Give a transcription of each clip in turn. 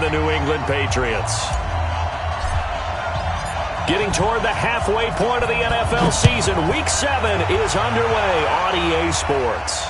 the New England Patriots. Getting toward the halfway point of the NFL season, Week 7 is underway on EA Sports.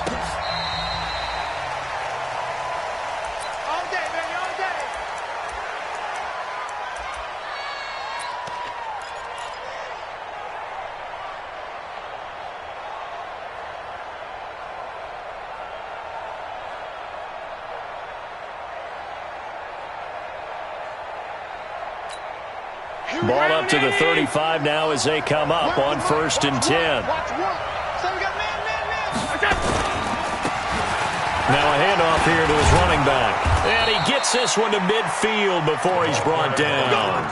Ball up to the 35 now as they come up on 1st and 10. Now a handoff here to his running back. And he gets this one to midfield before he's brought down.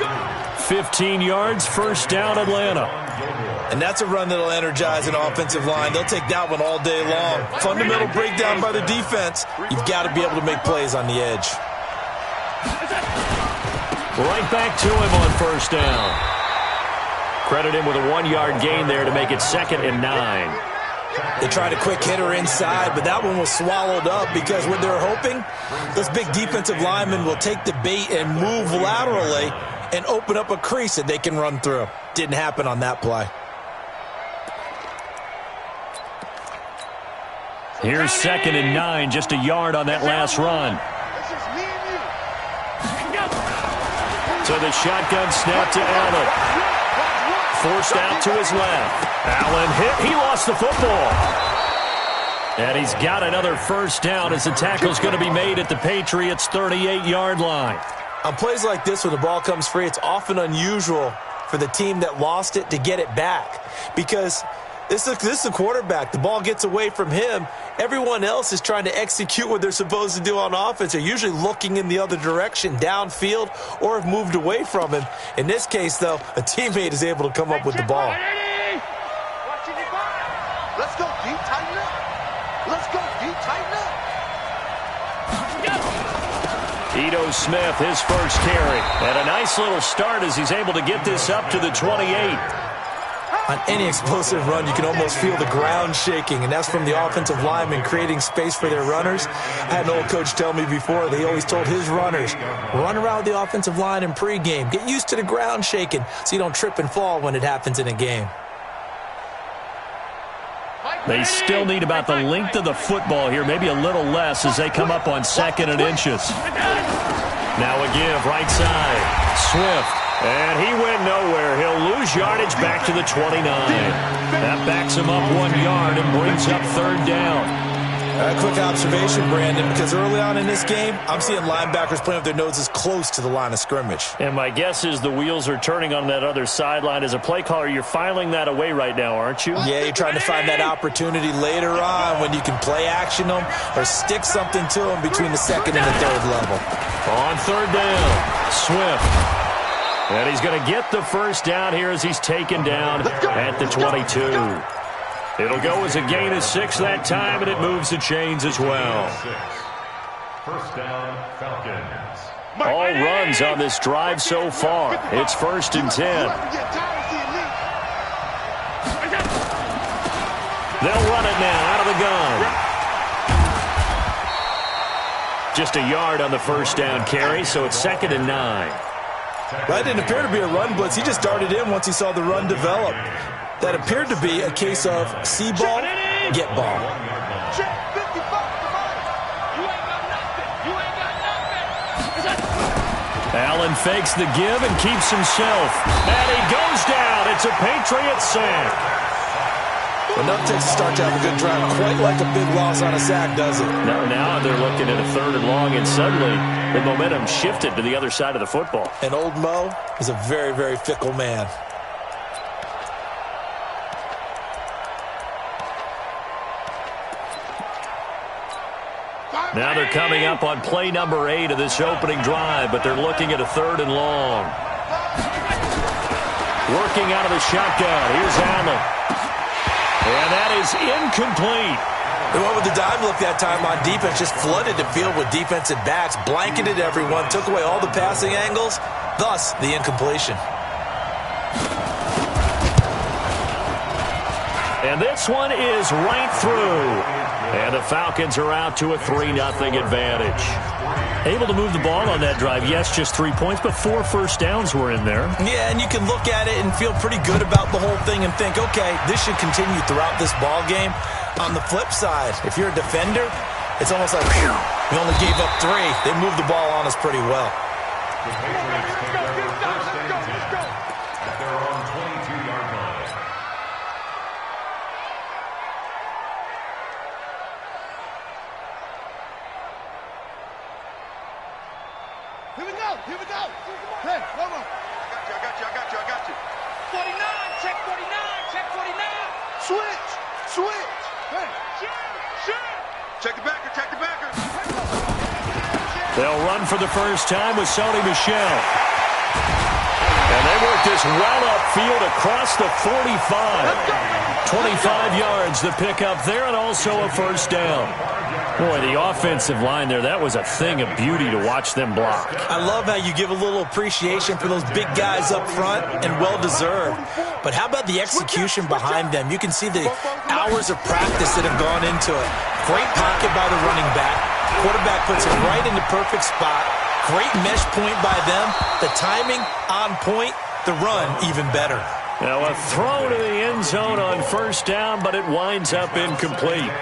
15 yards, 1st down, Atlanta. And that's a run that'll energize an offensive line. They'll take that one all day long. Fundamental breakdown by the defense. You've got to be able to make plays on the edge. Right back to him on 1st down. Credit him with a 1-yard gain there to make it 2nd and 9. They tried a quick hitter inside, but that one was swallowed up because what they're hoping, those big defensive linemen will take the bait and move laterally and open up a crease that they can run through. Didn't happen on that play. Here's 2nd and 9, just a yard on that last run. So the shotgun snap to Allen. Forced out to his left. Allen hit. He lost the football. And he's got another 1st down as the tackle's going to be made at the Patriots' 38-yard line. On plays like this when the ball comes free, it's often unusual for the team that lost it to get it back. Because this is a quarterback. The ball gets away from him. Everyone else is trying to execute what they're supposed to do on offense. They're usually looking in the other direction, downfield, or have moved away from him. In this case, though, a teammate is able to come up with the ball. Let's go deep, tighten up. Let's go deep, tighten up. Ito Smith, his 1st carry. And a nice little start as he's able to get this up to the 28. On any explosive run, you can almost feel the ground shaking, and that's from the offensive linemen creating space for their runners. I had an old coach tell me before, they always told his runners, run around the offensive line in pregame. Get used to the ground shaking so you don't trip and fall when it happens in a game. They still need about the length of the football here, maybe a little less as they come up on 2nd and inches. Now a give, right side. Swift. And he went nowhere. He'll lose yardage back to the 29. That backs him up 1 yard and brings up 3rd down. A quick observation, Brandon, because early on in this game, I'm seeing linebackers playing with their noses close to the line of scrimmage. And my guess is the wheels are turning on that other sideline. As a play caller, you're filing that away right now, aren't you? Yeah, you're trying to find that opportunity later on when you can play action them or stick something to them between the 2nd and the 3rd level. On 3rd down, Swift. And he's going to get the 1st down here as he's taken down at the 22. It'll go as a gain of 6 that time, and it moves the chains as well. 1st down, Falcons. All runs on this drive so far. It's 1st and 10. They'll run it now out of the gun. Just a yard on the 1st down carry, so it's 2nd and 9. That didn't appear to be a run blitz. He just darted in once he saw the run develop. That appeared to be a case of see ball, get ball. Allen fakes the give and keeps himself. And he goes down. It's a Patriots sack. Enough to start to have a good drive. Quite like a big loss on a sack, does it? Now they're looking at a 3rd and long, and suddenly the momentum shifted to the other side of the football. And old Mo is a very, very fickle man. Now they're coming up on play number 8 of this opening drive, but they're looking at a 3rd and long. Working out of the shotgun. Here's Allen. And that is incomplete. They went with the dive look that time on defense, just flooded the field with defensive backs, blanketed everyone, took away all the passing angles, thus the incompletion. And this one is right through. And the Falcons are out to a 3-0 advantage. Able to move the ball on that drive. Yes, just 3 points, but 4 first downs were in there. Yeah, and you can look at it and feel pretty good about the whole thing and think, okay, this should continue throughout this ball game. On the flip side, if you're a defender, it's almost like, whew, we only gave up 3. They moved the ball on us pretty well. The Patriots take over first and 10 at their own 22-yard line. Here we go. Hey, one more. I got you. 49, check 49, check 49. Switch. Hey. Check the backer. They'll run for the first time with Sony Michel. And they work this well upfield across the 45. 25 yards to pick up there, and also a first down. Boy, the offensive line there, that was a thing of beauty to watch them block. I love how you give a little appreciation for those big guys up front, and well-deserved. But how about the execution behind them? You can see the hours of practice that have gone into it. Great pocket by the running back. Quarterback puts it right in the perfect spot. Great mesh point by them. The timing on point. The run even better. Now a throw to the end zone on first down, but it winds up incomplete.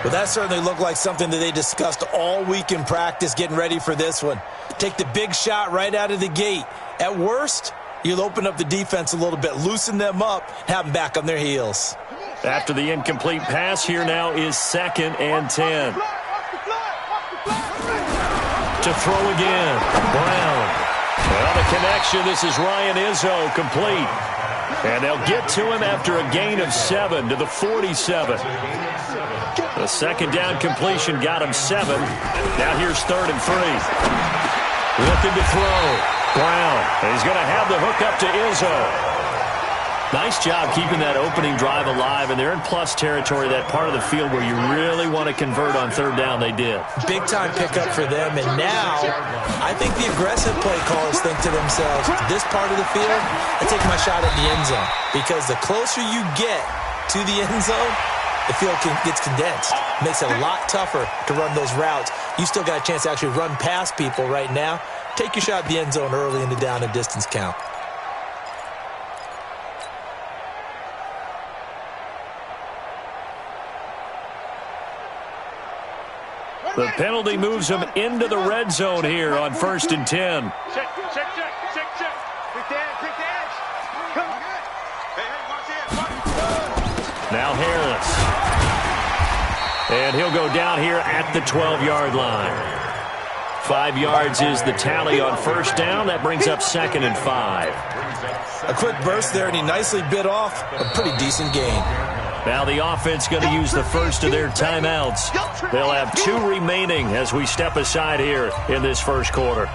Well, that certainly looked like something that they discussed all week in practice getting ready for this one. Take the big shot right out of the gate. At worst, you'll open up the defense a little bit, loosen them up, have them back on their heels. After the incomplete pass, here now is 2nd and 10. To throw again, Brown. Well, the connection, this is Ryan Izzo, complete. And they'll get to him after a gain of 7 to the 47. The second down completion got him 7. Now here's 3rd and 3. Looking to throw. Brown. And he's going to have the hook up to Izzo. Nice job keeping that opening drive alive, and they're in plus territory, that part of the field where you really want to convert on 3rd down. They did. Big-time pickup for them, and now I think the aggressive play callers think to themselves, this part of the field, I take my shot at the end zone, because the closer you get to the end zone, the field gets condensed. Makes it a lot tougher to run those routes. You still got a chance to actually run past people right now. Take your shot at the end zone early in the down and distance count. The penalty moves them into the red zone here on 1st and 10. Check. Quick dash. Come on. Hey, watch it. Now Harris. And he'll go down here at the 12-yard line. 5 yards is the tally on first down. That brings up 2nd and 5. A quick burst there, and he nicely bit off a pretty decent gain. Now the offense going to use the first of their timeouts. They'll have 2 remaining as we step aside here in this first quarter.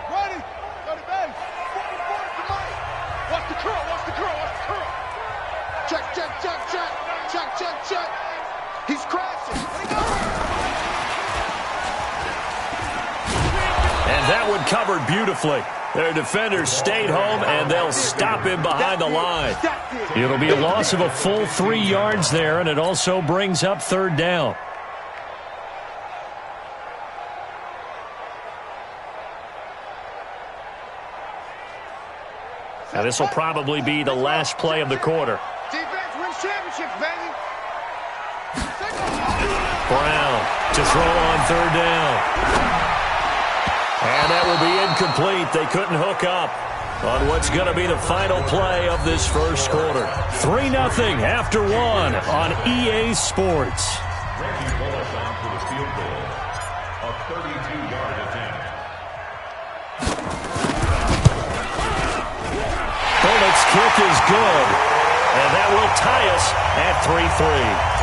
Ready. 30 base. Watch the curl. Check. He's crashing. And that one covered beautifully. Their defenders stayed home, and they'll stop him behind the line. It'll be a loss of a full 3 yards there, and it also brings up 3rd down. Now this will probably be the last play of the quarter. Defense wins championships, baby. Brown to throw on 3rd down. And that will be incomplete. They couldn't hook up on what's going to be the final play of this first quarter. 3-0 after 1 on EA Sports. Randy Bullock on for the field goal. A 32-yard attempt. Bullock's kick is good. And that will tie us at 3-3.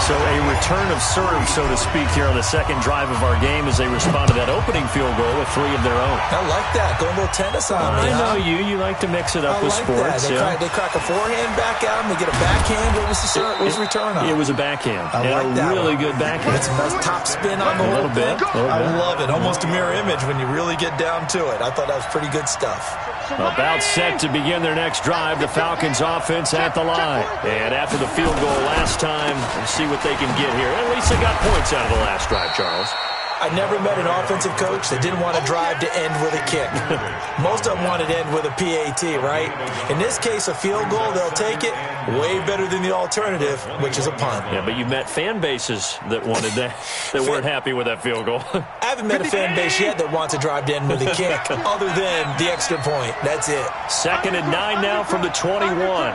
So a return of serve, so to speak, here on the second drive of our game as they respond to that opening field goal with 3 of their own. I like that. Going a little tennis on me. I know you. You like to mix it up with like sports. That. They crack a forehand back at him. They get a backhand. What was the return on? It was a backhand. I like that really one. Good backhand. It's a nice top spin on the whole thing. I love it. Almost a mirror image when you really get down to it. I thought that was pretty good stuff. About set to begin their next drive. The Falcons offense at the line. And after the field goal last time, we'll see what they can get here. At least they got points out of the last drive, Charles. I never met an offensive coach that didn't want to drive to end with a kick. Most of them wanted to end with a PAT, right? In this case, a field goal, they'll take it. Way better than the alternative, which is a punt. Yeah, but you met fan bases that wanted that, that weren't happy with that field goal. I haven't met a fan base yet that wants to drive to end with a kick, other than the extra point. That's it. 2nd and 9 now from the 21.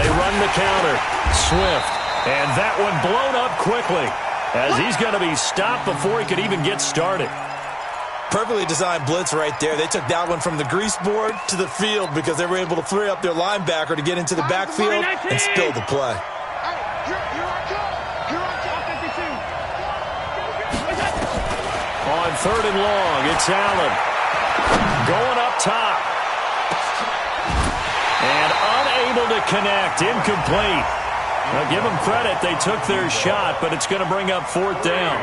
They run the counter. Swift. And that one blown up quickly as he's going to be stopped before he could even get started. Perfectly designed blitz right there. They took that one from the grease board to the field because they were able to free up their linebacker to get into the backfield and spill the play. On 3rd and long, it's Allen. Going up top. And unable to connect. Incomplete. Now give them credit. They took their shot, but it's going to bring up 4th down.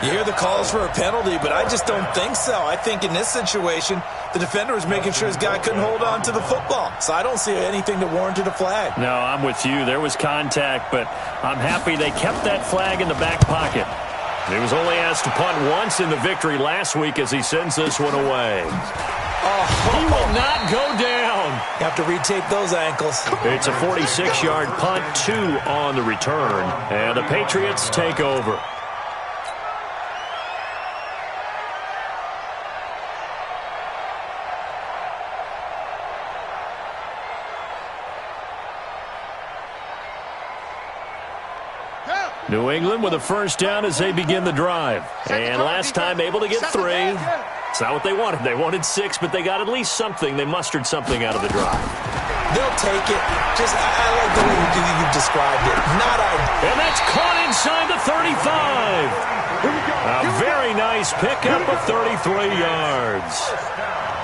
You hear the calls for a penalty, but I just don't think so. I think in this situation, the defender was making sure his guy couldn't hold on to the football. So I don't see anything that warranted a flag. No, I'm with you. There was contact, but I'm happy they kept that flag in the back pocket. He was only asked to punt once in the victory last week as he sends this one away. He will not go down. You have to retape those ankles. It's a 46-yard punt, 2 on the return, and the Patriots take over. New England with a 1st down as they begin the drive. And last time able to get 3. It's not what they wanted. They wanted 6, but they got at least something. They mustered something out of the drive. They'll take it. Just, I like the way you described it. Not ideal. And that's caught inside the 35. A very nice pickup of 33 yards.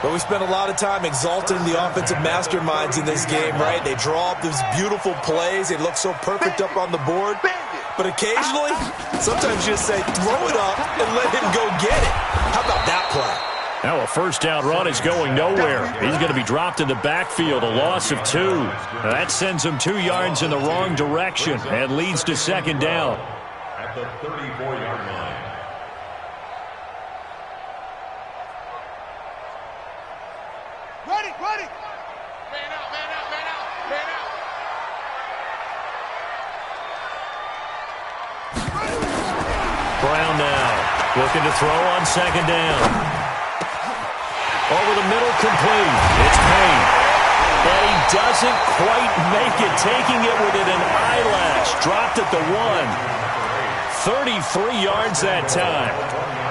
But we spent a lot of time exalting the offensive masterminds in this game, right? They draw up these beautiful plays. They look so perfect up on the board. But occasionally, sometimes you just say, throw it up and let him go get it. How about that play? Now a 1st down run is going nowhere. He's going to be dropped in the backfield, a loss of 2. Now that sends him 2 yards in the wrong direction and leads to 2nd down. At the 34-yard line. Ready! Man out! Brown now looking to throw on 2nd down. Over the middle, complete. It's Payne. And he doesn't quite make it, taking it within an eyelash. Dropped at the 1. 33 yards that time.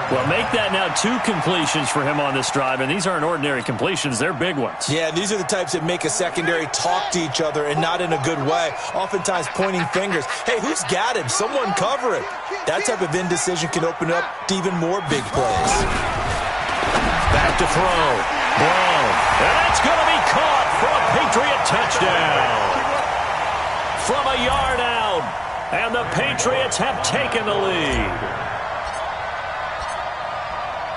Well, make that now 2 completions for him on this drive, and these aren't ordinary completions. They're big ones. Yeah, these are the types that make a secondary talk to each other and not in a good way. Oftentimes pointing fingers. Hey, who's got him? Someone cover it. That type of indecision can open up to even more big plays. Back to throw. Brown. And that's going to be caught for a Patriot touchdown. From a yard out. And the Patriots have taken the lead.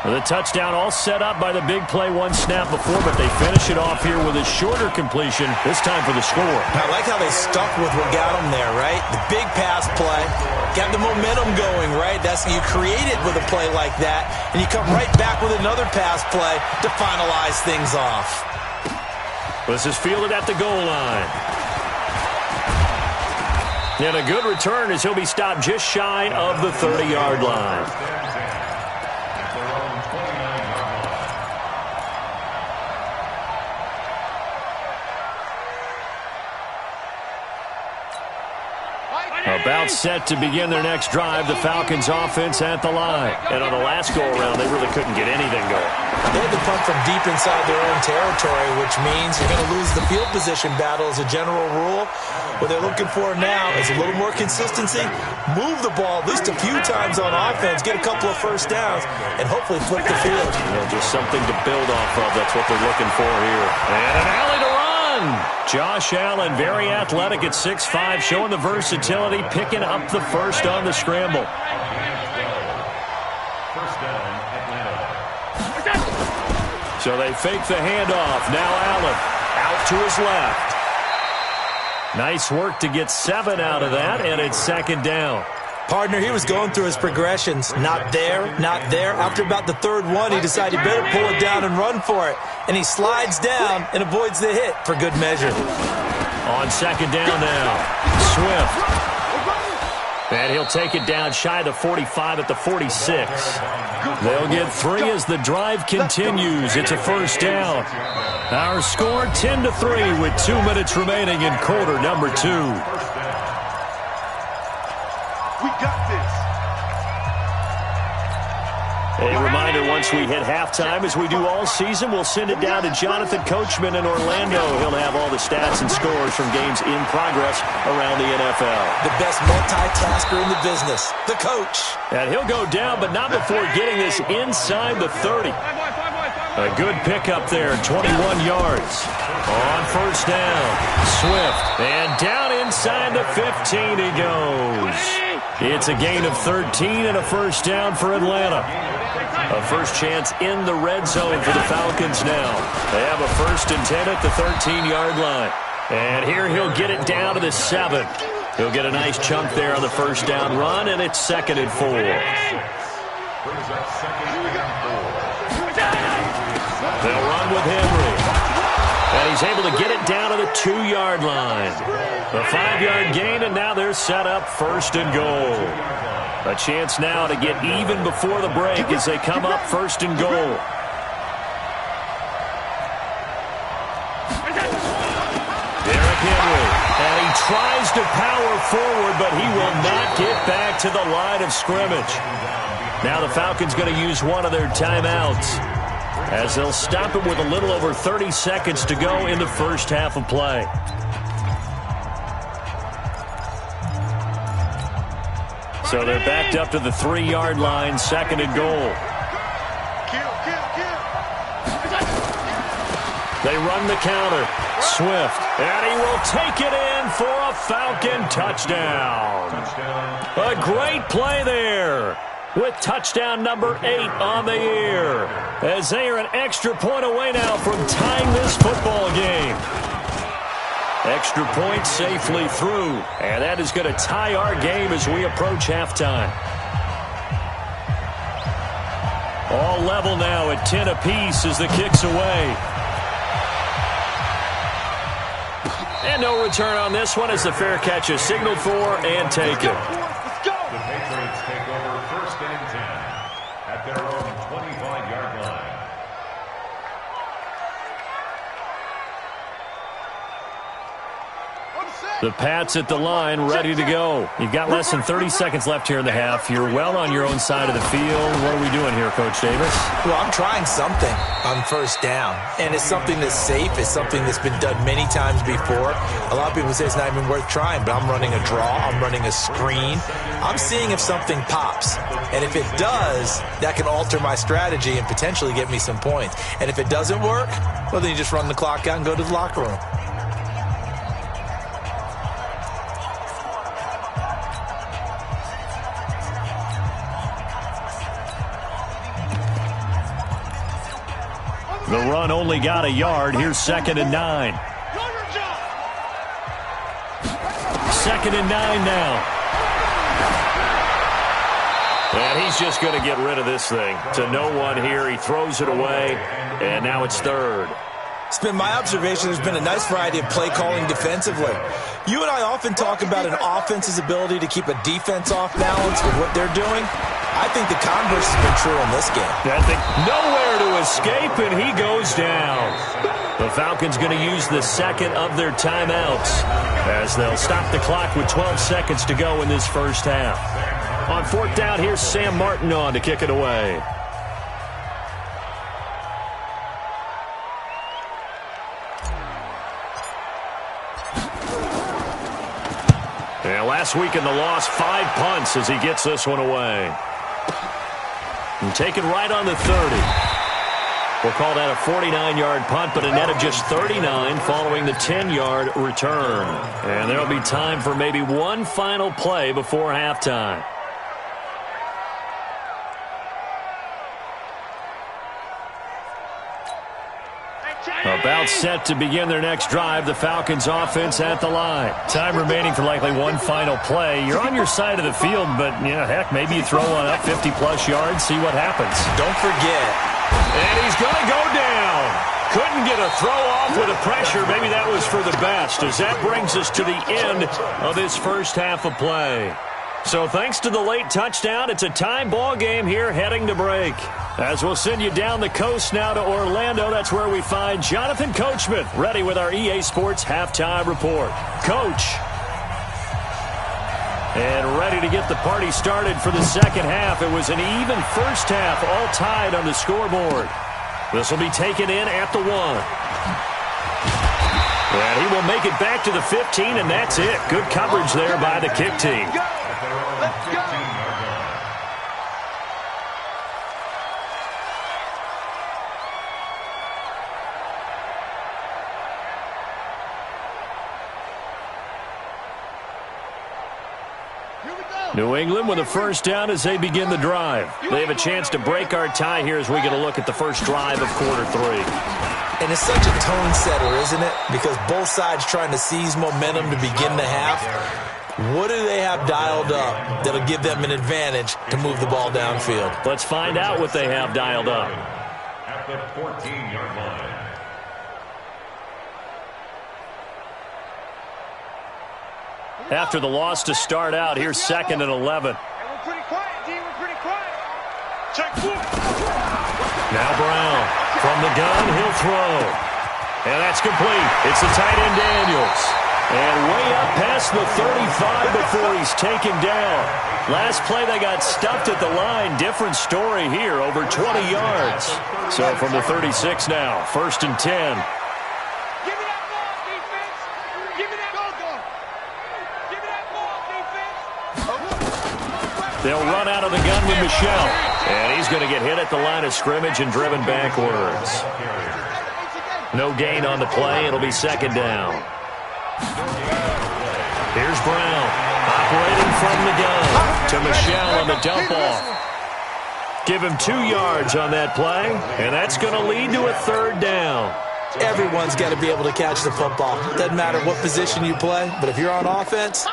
The touchdown all set up by the big play 1 snap before, but they finish it off here with a shorter completion, this time for the score. I like how they stuck with what got them there, right? The big pass play, got the momentum going, right? That's you create it with a play like that, and you come right back with another pass play to finalize things off. This is fielded at the goal line. And a good return as he'll be stopped just shy of the 30-yard line. About set to begin their next drive, the Falcons offense at the line. And on the last go-around, they really couldn't get anything going. They had to punt from deep inside their own territory, which means you're going to lose the field position battle as a general rule. What they're looking for now is a little more consistency, move the ball at least a few times on offense, get a couple of 1st downs, and hopefully flip the field. Just something to build off of. That's what they're looking for here. And an alley to run. Josh Allen, very athletic at 6'5", showing the versatility, picking up the 1st on the scramble. down, Atlanta. So they fake the handoff. Now Allen out to his left. Nice work to get 7 out of that, and it's second down. Partner, he was going through his progressions. Not there, not there. After about the third one, he decided he better pull it down and run for it. And he slides down and avoids the hit for good measure. On second down now, Swift. And he'll take it down shy of the 45 at the 46. They'll get 3 as the drive continues. It's a first down. Our score 10-3 with 2 minutes remaining in quarter number 2. We got this. A reminder, once we hit halftime, as we do all season, we'll send it down to Jonathan Coachman in Orlando. He'll have all the stats and scores from games in progress around the NFL. The best multitasker in the business, the coach. And he'll go down, but not before getting this inside the 30. A good pickup there, 21 yards. On first down, Swift. And down inside the 15 he goes. It's a gain of 13 and a first down for Atlanta. A first chance in the red zone for the Falcons now. They have a 1st and 10 at the 13-yard line. And here he'll get it down to the 7. He'll get a nice chunk there on the first down run, and it's 2nd and 4. They'll run with Henry. And he's able to get it down to the 2-yard line. The 5-yard gain, and now they're set up 1st and goal. A chance now to get even before the break as they come up 1st and goal. Derrick Henry, and he tries to power forward, but he will not get back to the line of scrimmage. Now the Falcons going to use one of their timeouts, as they'll stop it with a little over 30 seconds to go in the first half of play. So they're backed up to the 3-yard line, 2nd and goal. They run the counter. Swift, and he will take it in for a Falcon touchdown. A great play there, with touchdown number 8 on the year, as they are an extra point away now from tying this football game. Extra point safely through, and that is going to tie our game as we approach halftime. All level now at 10 apiece as the kick's away. And no return on this one as the fair catch is signaled for and taken. The Patriots take over 1st and 10 at their own 25-yard line. The Pats at the line, ready to go. You've got less than 30 seconds left here in the half. You're well on your own side of the field. What are we doing here, Coach Davis? Well, I'm trying something on first down, and it's something that's safe. It's something that's been done many times before. A lot of people say it's not even worth trying, but I'm running a draw. I'm running a screen. I'm seeing if something pops, and if it does, that can alter my strategy and potentially get me some points. And if it doesn't work, well, then you just run the clock out and go to the locker room. The run only got a yard. Here's 2nd and 9. 2nd and 9 now. And he's just going to get rid of this thing. To no one here. He throws it away, and now it's 3rd. It's been my observation there's been a nice variety of play calling defensively. You and I often talk about an offense's ability to keep a defense off balance with what they're doing. I think the converse has been true in this game. That thing nowhere to escape, and he goes down. The Falcons going to use the 2nd of their timeouts as they'll stop the clock with 12 seconds to go in this first half. On 4th down, here's Sam Martin on to kick it away. And last week in the loss, 5 punts as he gets this one away. And taken right on the 30. We'll call that a 49-yard punt, but a net of just 39 following the 10-yard return. And there'll be time for maybe one final play before halftime. About set to begin their next drive, the Falcons offense at the line. Time remaining for likely one final play. You're on your side of the field, but, heck, maybe you throw one up 50-plus yards, see what happens. Don't forget. And he's going to go down. Couldn't get a throw off with the pressure. Maybe that was for the best, as that brings us to the end of this first half of play. So thanks to the late touchdown, it's a tie ball game here heading to break. As we'll send you down the coast now to Orlando, that's where we find Jonathan Coachman, ready with our EA Sports Halftime Report. Coach. And ready to get the party started for the second half. It was an even first half, all tied on the scoreboard. This will be taken in at the 1. And he will make it back to the 15, and that's it. Good coverage there by the kick team. Let's go. New England with a first down as they begin the drive. They have a chance to break our tie here as we get a look at the first drive of quarter 3. And it's such a tone setter, isn't it? Because both sides trying to seize momentum to begin the half. What do they have dialed up that'll give them an advantage to move the ball downfield? Let's find out what they have dialed up. At the 14-yard line. After the loss to start out, here's 2nd and 11. We're pretty quiet, D. We're pretty quiet. Check 4. Now Brown from the gun, he'll throw. And that's complete. It's the tight end Daniels. And way up past the 35 before he's taken down. Last play they got stuffed at the line. Different story here, over 20 yards. So from the 36 now, 1st and 10. Give me that ball, defense. Give me that ball. Give me that ball, defense. They'll run out of the gun with Michelle. And he's going to get hit at the line of scrimmage and driven backwards. No gain on the play. It'll be 2nd down. Here's Brown, operating from the gun to Michelle on the dump off. Give him 2 yards on that play, and that's going to lead to a 3rd down. Everyone's got to be able to catch the football. Doesn't matter what position you play, but if you're on offense,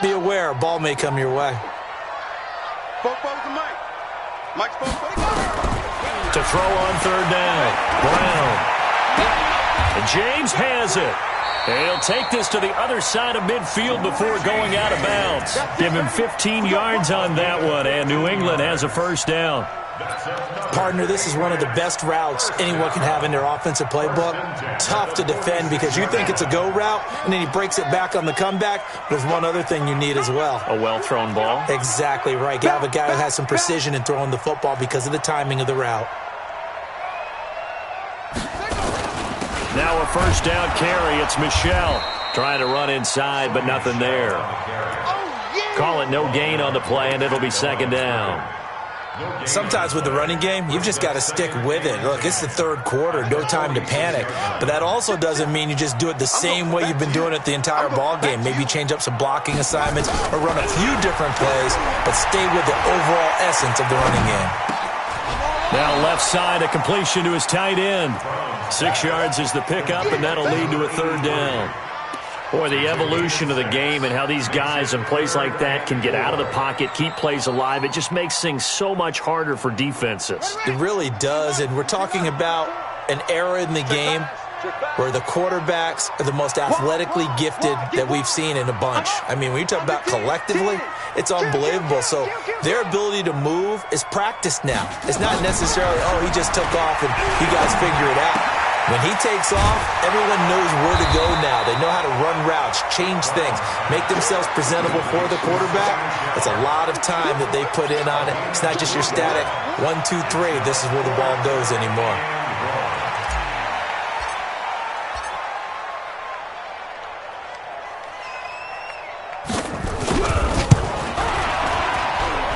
be aware a ball may come your way. To throw on 3rd down, Brown. And James has it. And he'll take this to the other side of midfield before going out of bounds. Give him 15 yards on that one, and New England has a 1st down. Partner, this is one of the best routes anyone can have in their offensive playbook. Tough to defend because you think it's a go route, and then he breaks it back on the comeback. There's one other thing you need as well. A well-thrown ball? Exactly right. You have a guy who has some precision in throwing the football because of the timing of the route. Now a 1st down carry. It's Michelle trying to run inside, but nothing there. Call it no gain on the play, and it'll be 2nd down. Sometimes with the running game, you've just got to stick with it. Look, it's the 3rd quarter, no time to panic. But that also doesn't mean you just do it the same way you've been doing it the entire ball game. Maybe change up some blocking assignments or run a few different plays, but stay with the overall essence of the running game. Now left side, a completion to his tight end. 6 yards is the pickup, and that'll lead to a 3rd down. Boy, the evolution of the game and how these guys in plays like that can get out of the pocket, keep plays alive, it just makes things so much harder for defenses. It really does, and we're talking about an era in the game where the quarterbacks are the most athletically gifted that we've seen in a bunch. I mean, when you talk about collectively, it's unbelievable. So their ability to move is practiced now. It's not necessarily, oh, he just took off and you guys figure it out. When he takes off, everyone knows where to go now. They know how to run routes, change things, make themselves presentable for the quarterback. It's a lot of time that they put in on it. It's not just your static 1, 2, 3, this is where the ball goes anymore.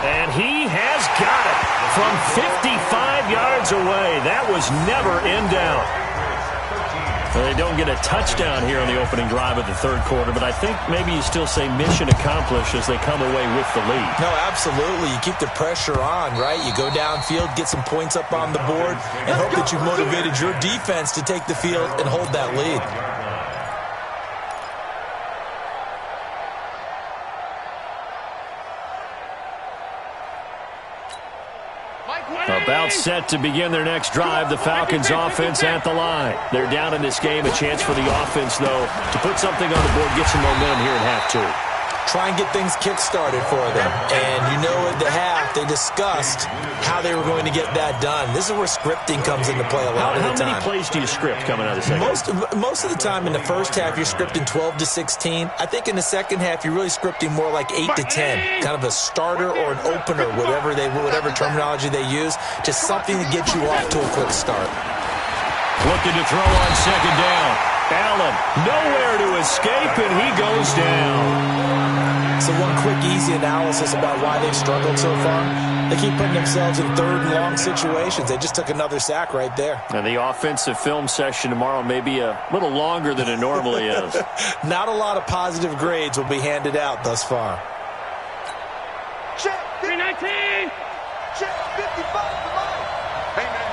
And he has got it from 55 yards away. That was never in doubt. Well, they don't get a touchdown here on the opening drive of the third quarter, but I think maybe you still say mission accomplished as they come away with the lead. No, absolutely. You keep the pressure on, right? You go downfield, get some points up on the board, and hope that you've motivated your defense to take the field and hold that lead. About set to begin their next drive, the Falcons offense at the line. They're down in this game. A chance for the offense, though, to put something on the board, get some momentum here in half two. Try and get things kick-started for them. And you know at the half, they discussed how they were going to get that done. This is where scripting comes into play a lot of the time. How many plays do you script coming out of the second half? Most of the time in the first half, you're scripting 12 to 16. I think in the second half, you're really scripting more like 8 to 10. Kind of a starter or an opener, whatever terminology they use. Just something to get you off to a quick start. Looking to throw on second down. Allen, nowhere to escape, and he goes down. So one quick, easy analysis about why they've struggled so far. They keep putting themselves in third and long situations. They just took another sack right there. And the offensive film session tomorrow may be a little longer than it normally is. Not a lot of positive grades will be handed out thus far. Check 319. Check 55. Hey, man.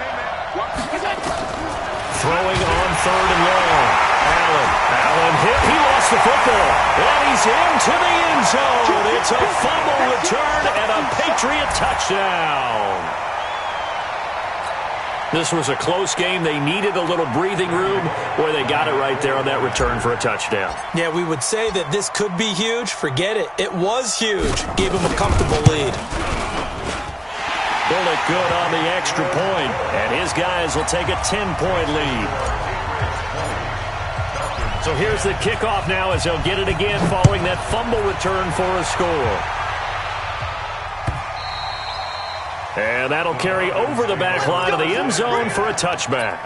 Throwing on third and long. Allen hit. He lost the football. And he's into the end zone. It's a fumble return and a Patriot touchdown. This was a close game. They needed a little breathing room. Boy, they got it right there on that return for a touchdown. Yeah, we would say that this could be huge. Forget it. It was huge. Gave him a comfortable lead. Bullock good on the extra point, and his guys will take a 10-point lead. So here's the kickoff now as they'll get it again following that fumble return for a score. And that'll carry over the back line of the end zone for a touchback.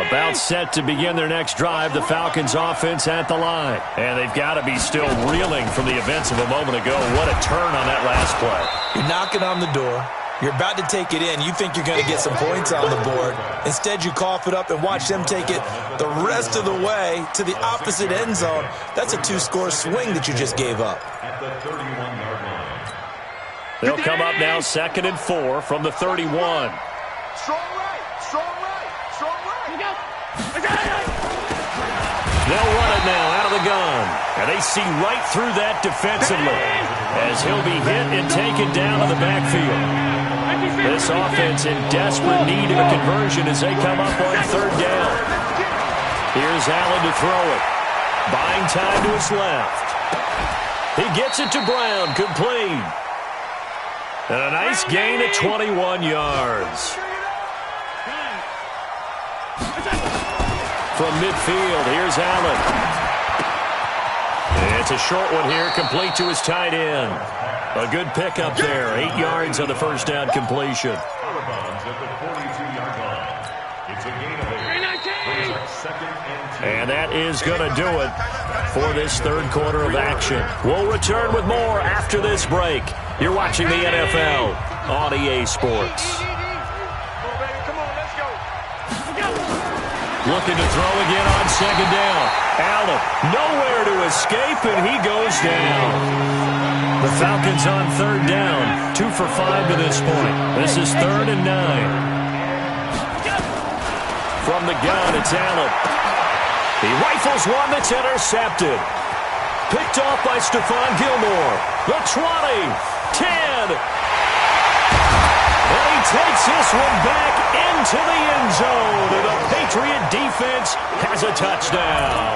About set to begin their next drive, the Falcons offense at the line. And they've got to be still reeling from the events of a moment ago. What a turn on that last play. You're knocking on the door. You're about to take it in. You think you're going to get some points on the board. Instead, you cough it up and watch them take it the rest of the way to the opposite end zone. That's a 2-score swing that you just gave up. At the 31-yard line. They'll come up now 2nd and 4 from the 31. Strong right. They'll run it now out of the gun. And they see right through that defensively as he'll be hit and taken down to the backfield. This offense in desperate need of a conversion as they come up on third down. Here's Allen to throw it. Buying time to his left. He gets it to Brown, complete. And a nice gain at 21 yards. From midfield, here's Allen. And it's a short one here, complete to his tight end. A good pickup there, 8 yards on the first down completion. Out of bounds at the 42-yard line. It's a gain of 8. Brings up 2nd and 2. And that is going to do it for this third quarter of action. We'll return with more after this break. You're watching the NFL on EA Sports. Looking to throw again on second down. Allen, nowhere to escape, and he goes down. The Falcons on third down, 2 for 5 to this point. This is 3rd and 9. From the gun, it's Allen. He rifles one that's intercepted. Picked off by Stephon Gilmore. The 20, 10. And he takes this one back into the end zone. And the Patriot defense has a touchdown.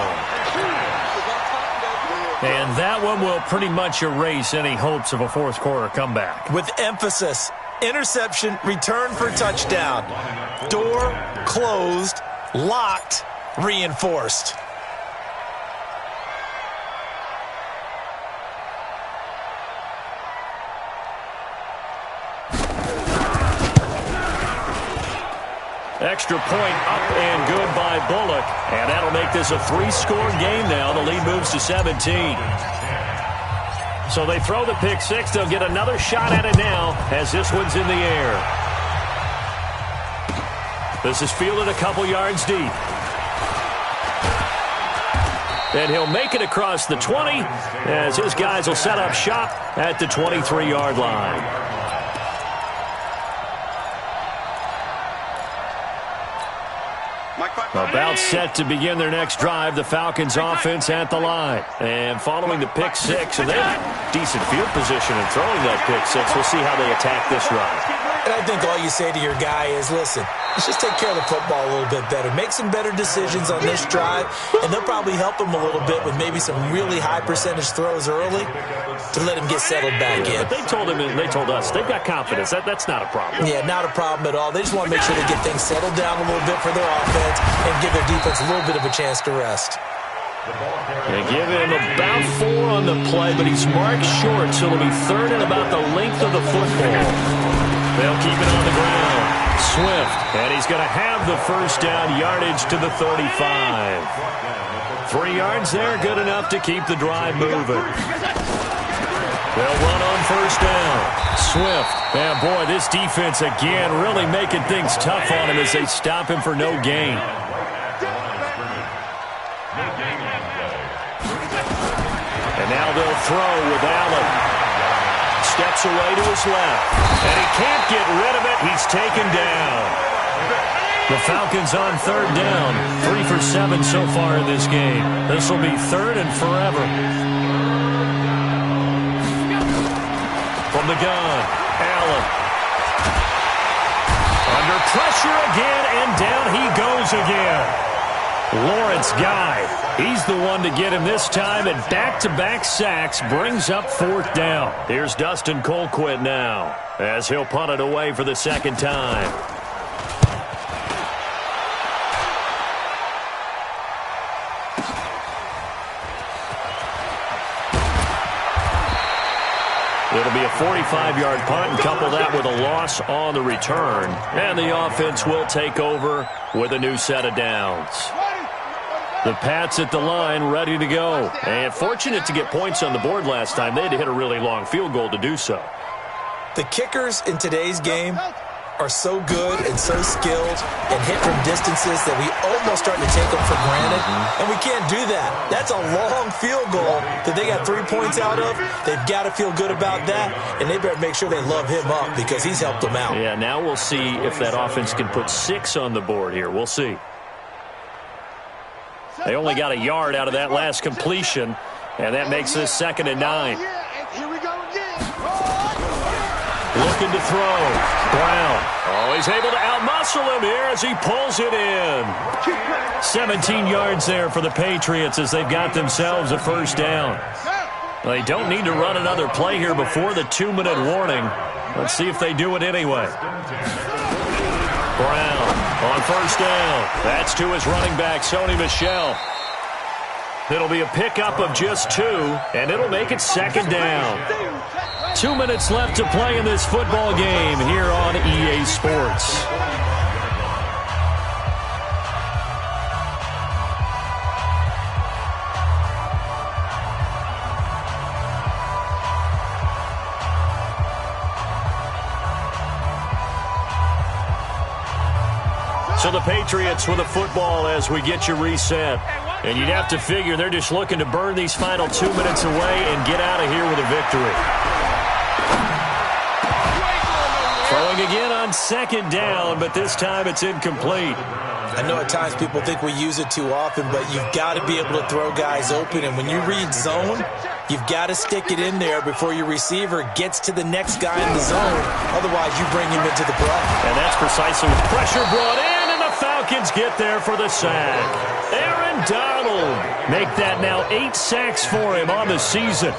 And that one will pretty much erase any hopes of a fourth quarter comeback. With emphasis, interception, return for touchdown. Door closed, locked, reinforced. Extra point up and good by Bullock. And that'll make this a 3-score game now. The lead moves to 17. So they throw the pick six. They'll get another shot at it now as this one's in the air. This is fielded a couple yards deep. And he'll make it across the 20 as his guys will set up shop at the 23-yard line. About set to begin their next drive, the Falcons offense at the line. And following the pick six, and they have decent field position in throwing that pick six. We'll see how they attack this run. And I think all you say to your guy is, listen, let's just take care of the football a little bit better. Make some better decisions on this drive, and they'll probably help him a little bit with maybe some really high percentage throws early to let him get settled back in. But they told us they've got confidence. That's not a problem. Yeah, not a problem at all. They just want to make sure they get things settled down a little bit for their offense and give their defense a little bit of a chance to rest. They give him about 4 on the play, but he's marked short, so it'll be third and about the length of the football. They'll keep it on the ground. Swift, and he's going to have the first down, yardage to the 35. 3 yards there, good enough to keep the drive moving. They'll run on first down. Swift, and boy, this defense again really making things tough on him as they stop him for no gain. And now they'll throw with Allen. Steps away to his left. And he can't get rid of it. He's taken down. The Falcons on third down. 3 for 7 so far in this game. This will be third and forever. From the gun, Allen. Under pressure again, and down he goes again. Lawrence Guy, he's the one to get him this time, and back-to-back sacks brings up fourth down. Here's Dustin Colquitt now as he'll punt it away for the second time. It'll be a 45-yard punt and couple that with a loss on the return. And the offense will take over with a new set of downs. The Pats at the line ready to go. And fortunate to get points on the board last time. They had to hit a really long field goal to do so. The kickers in today's game are so good and so skilled and hit from distances that we almost start to take them for granted. And we can't do that. That's a long field goal that they got 3 points out of. They've got to feel good about that, and they better make sure they love him up because he's helped them out. Yeah, now we'll see if that offense can put 6 on the board here. We'll see. They only got a yard out of that last completion, and that makes this 2nd and 9. Here we go again. Looking to throw. Brown. Oh, he's able to outmuscle him here as he pulls it in. 17 yards there for the Patriots as they've got themselves a first down. They don't need to run another play here before the 2-minute warning. Let's see if they do it anyway. Brown on first down. That's to his running back, Sony Michel. It'll be a pickup of just 2, and it'll make it 2nd down. 2 minutes left to play in this football game here on EA Sports. So the Patriots with the football as we get you reset. And you'd have to figure they're just looking to burn these final 2 minutes away and get out of here with a victory. Throwing again on 2nd down, but this time it's incomplete. I know at times people think we use it too often, but you've got to be able to throw guys open. And when you read zone, you've got to stick it in there before your receiver gets to the next guy in the zone. Otherwise, you bring him into the play. And that's precisely with pressure brought in, and the Falcons get there for the sack. Aaron Donald make that now 8 sacks for him on the season.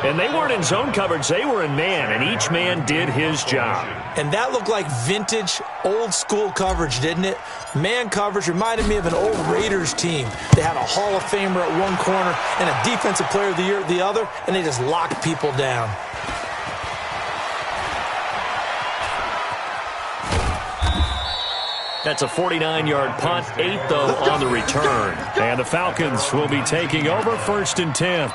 And they weren't in zone coverage, they were in man, and each man did his job. And that looked like vintage, old-school coverage, didn't it? Man coverage reminded me of an old Raiders team. They had a Hall of Famer at one corner and a Defensive Player of the Year at the other, and they just locked people down. That's a 49-yard punt, 8 though on the return. And the Falcons will be taking over 1st and 10.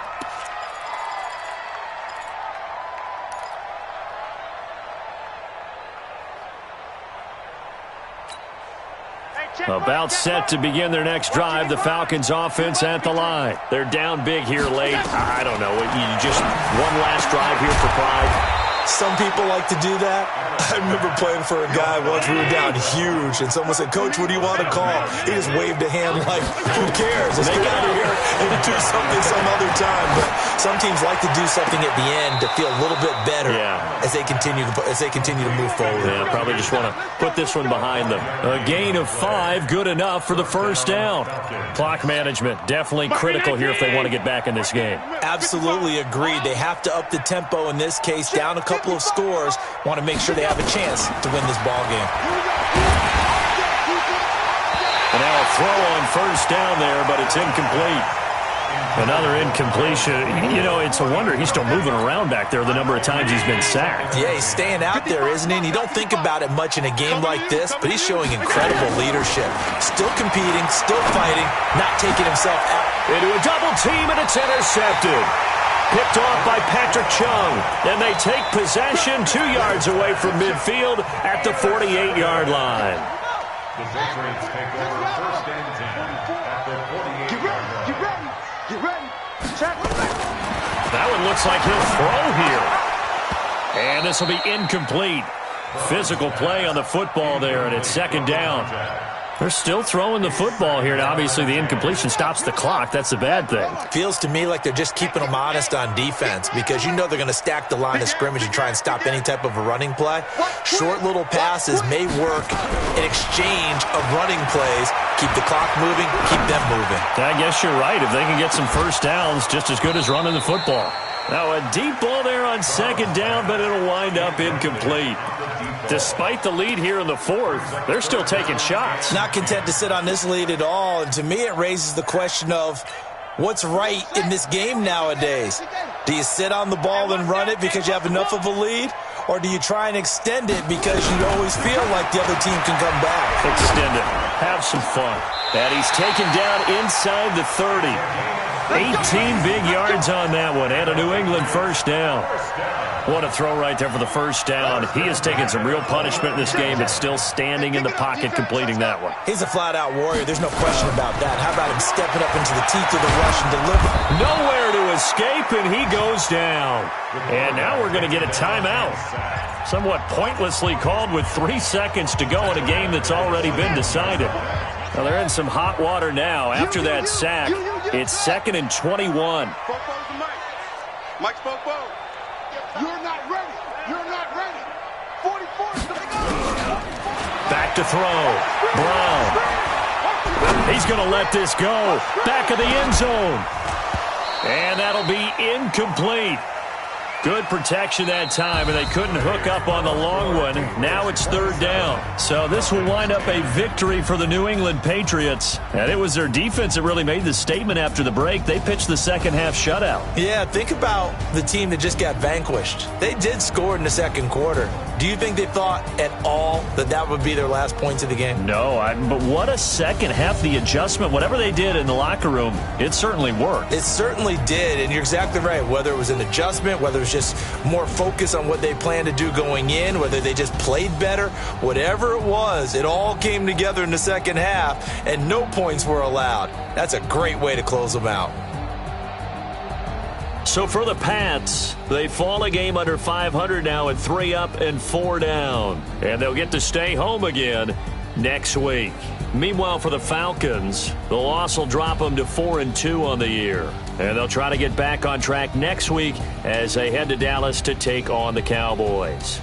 About set to begin their next drive, the Falcons offense at the line. They're down big here late. I don't know. You just one last drive here for pride. Some people like to do that. I remember playing for a guy once. We were down huge, and someone said, "Coach, what do you want to call?" He just waved a hand like, who cares? Let's get out of here and do something some other time. But some teams like to do something at the end to feel a little bit better as they continue to move forward. Yeah, probably just want to put this one behind them. A gain of 5, good enough for the first down. Clock management, definitely critical here if they want to get back in this game. Absolutely agreed. They have to up the tempo in this case, down a couple of scores, want to make sure they have a chance to win this ball game. And now a throw on first down there, but it's incomplete. Another incompletion. You know, it's a wonder he's still moving around back there the number of times he's been sacked. Yeah, he's staying out there, isn't he? And you don't think about it much in a game like this, but he's showing incredible leadership. Still competing, still fighting, not taking himself out. Into a double team, and it's intercepted. Picked off by Patrick Chung. And they take possession 2 yards away from midfield at the 48-yard line. The Patriots take over first and 10 at the 48-yard line. Get ready. Check. That one looks like he'll throw here. And this will be incomplete. Physical play on the football there, and it's second down. They're still throwing the football here, and obviously the incompletion stops the clock. That's the bad thing. Feels to me like they're just keeping them honest on defense because you know they're going to stack the line of scrimmage and try and stop any type of a running play. Short little passes may work in exchange of running plays. Keep the clock moving, keep them moving. I guess you're right. If they can get some first downs, just as good as running the football. Now a deep ball there on second down, but it'll wind up incomplete. Despite the lead here in the fourth, they're still taking shots. Not content to sit on this lead at all, and to me it raises the question of what's right in this game nowadays. Do you sit on the ball and run it because you have enough of a lead, or do you try and extend it because you always feel like the other team can come back? Extend it. Have some fun. And he's taken down inside the 30. 18 big yards on that one, and a New England first down. What a throw right there for the first down. He has taken some real punishment in this game, but still standing in the pocket completing that one. He's a flat-out warrior. There's no question about that. How about him stepping up into the teeth of the rush and deliver? Nowhere to escape, and he goes down. And now we're going to get a timeout. Somewhat pointlessly called with 3 seconds to go in a game that's already been decided. Well, they're in some hot water now. After that sack, it's 2nd and 21. Mike Spopo. You're not ready. You're not ready. 44. Back to throw. Brown. He's going to let this go. Back of the end zone. And that'll be incomplete. Good protection that time, and they couldn't hook up on the long one. Now it's third down. So this will wind up a victory for the New England Patriots. And it was their defense that really made the statement after the break. They pitched the second half shutout. Yeah, think about the team that just got vanquished. They did score in the second quarter. Do you think they thought at all that that would be their last points of the game? No, but what a second half. The adjustment, whatever they did in the locker room, it certainly worked. It certainly did, and you're exactly right. Whether it was an adjustment, whether it was just more focus on what they planned to do going in, whether they just played better, whatever it was, it all came together in the second half, and no points were allowed. That's a great way to close them out. So for the Pats, they fall a game under 500 now at 3 up and 4 down. And they'll get to stay home again next week. Meanwhile, for the Falcons, the loss will drop them to 4-2 on the year. And they'll try to get back on track next week as they head to Dallas to take on the Cowboys.